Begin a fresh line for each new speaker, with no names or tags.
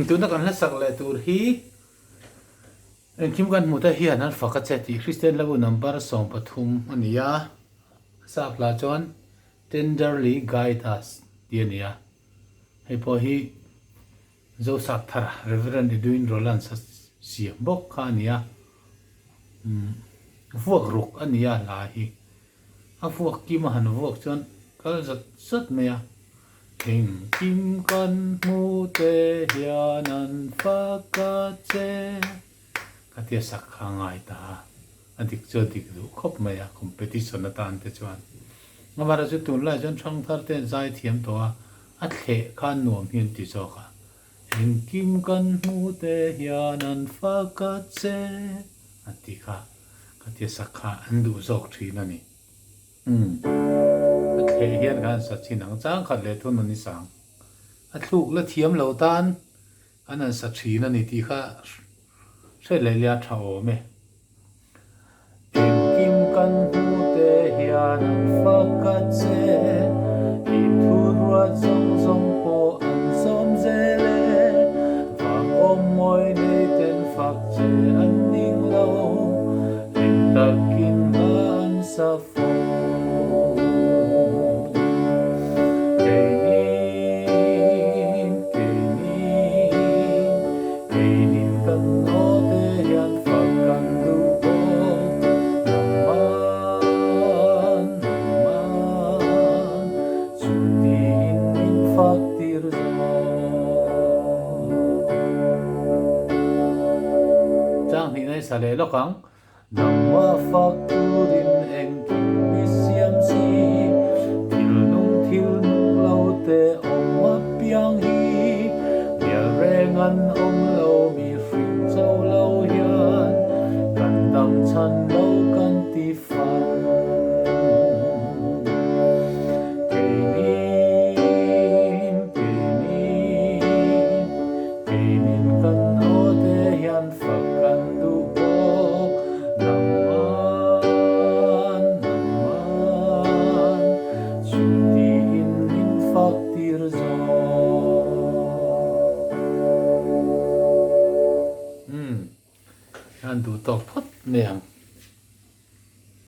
tu na kan la sak le tur hi Engkim kan hmuhte hian an faka che ti Christian level number som pathum ania sa pla chon tenderly guide us ti ania hei po hi zo sak thara reverend Edwin Roland sa siam bok kha ania vuak ruk ania la hi a vuak ki ma han vuak chon kal zat sat meya Engkim kan hmuhte hian an faka che katia sak hangai ta adik chodik du khop maya competition na tan te chuan ngamara chu tun lai jon thang thar te zai thiam to a the khan nuam hin ti choka Engkim kan hmuhte hian an faka che atika katia sak kha andu zok thina ni the hian kan sa chinang chang khat le thun ni sang a thluk la thiam lo tan anan sa thina ni ti kha sẽ lấy lia thảo mẹ Engkim kan hmuhte hian an faka che I thurwa zong zong po an som zele vang om moi nei ten fak che an ning lo eng takin an sa fo sa le lokang nangwa fakturin Engkim mi siam si thil nung lo te om ma piang hi bia rengan om lo mi fring zo lo hian kan dam chan lo kan ti fan keinin kan o te hian fakan du du tok phot neng